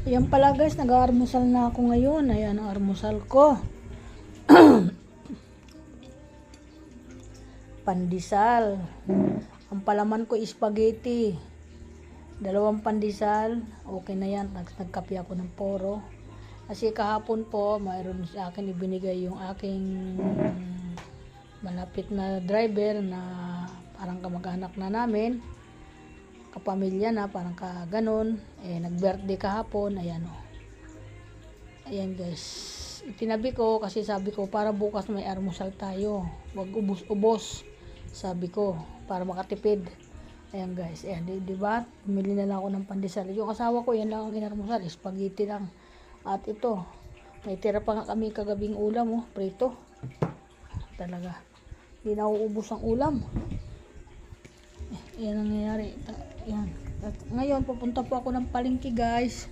Ayan pala guys, nag-aalmusal na ako ngayon. Ayan ang almusal ko. Pandesal. Ang palaman ko spaghetti. 2 pandesal. Okay na yan. Nagkape ako ng poro. Kasi kahapon po, mayroon sa akin ibinigay yung aking malapit na driver na parang kamag-anak na namin. Kapamilya na, parang kaganon. Nag-birthday kahapon. Ayan o. Ayan guys. Itinabi ko kasi sabi ko para bukas may almusal tayo. Wag ubos-ubos. Sabi ko para makatipid. Ayan guys. Ayan, diba? Bumili na lang ako ng pandesal. Yung asawa ko, yan lang ang inalmusal. Spaghetti lang. At ito, may tira pa nga kami kagabing ulam. Prito. Talaga. Hindi na uubos ang ulam. Yan ang nangyayari. Yan. At ngayon, pupunta po ako ng palengke guys.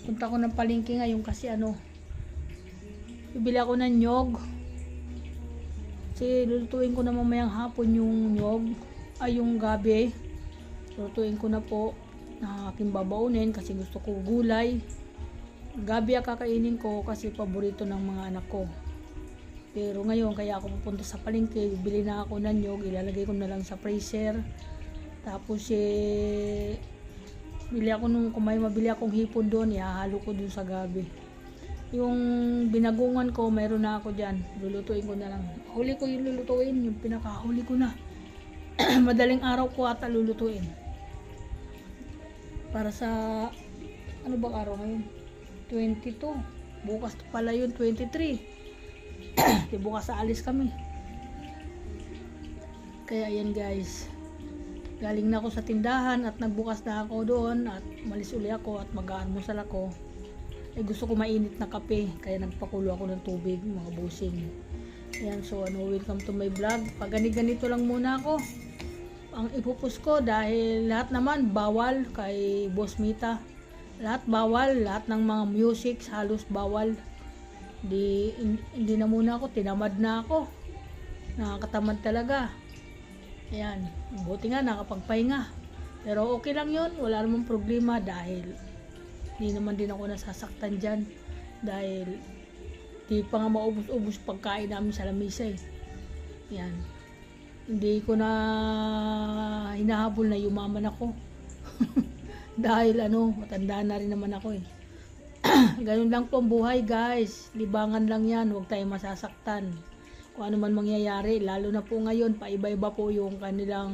Punta ko ng palengke ngayon kasi bibili ako ng nyog. Kasi lulutuin ko na mamayang hapon yung nyog. Ay, yung gabi. Lulutuin ko na po. Na aking babaunin kasi gusto ko gulay. Gabi ang kakainin ko kasi paborito ng mga anak ko. Pero ngayon, kaya ako pupunta sa palengke, bili na ako ng nyog, ilalagay ko na lang sa freezer. Tapos kung may mabili akong hipon doon, ihahalo ko doon sa gabi. Yung binagungan ko, mayroon na ako dyan. Lulutuin ko na lang. Huli ko yung lulutuin, yung pinakahuli ko na. Madaling araw ko ata lulutuin. Para sa, ano bang araw ngayon? 22. Bukas pala yun, 23. Di bukas aalis kami. Kaya yan guys, galing na ako sa tindahan at nagbukas na ako doon at malis uli ako at mag-aalmusal ako. Gusto ko mainit na kape kaya nagpakulo ako ng tubig, mga busing. Ayan, so welcome to my vlog. Pag ganito lang muna ako ang ipupus ko dahil lahat naman bawal kay Boss Mita. Lahat bawal, lahat ng mga music halos bawal. Hindi na muna ako, tinamad na ako. Nakakatamad talaga. Ayan, buti nga nakapagpahinga. Pero okay lang yun, wala namang problema dahil hindi naman din ako nasasaktan dyan. Dahil di pa nga maubos-ubos pagkain namin sa lamisa eh. Ayan, hindi ko na hinahabol na yumaman ako. Dahil matanda na rin naman ako eh. Ganun lang po ang buhay guys, libangan lang yan, huwag tayong masasaktan kung ano man mangyayari, lalo na po ngayon paiba-iba po yung kanilang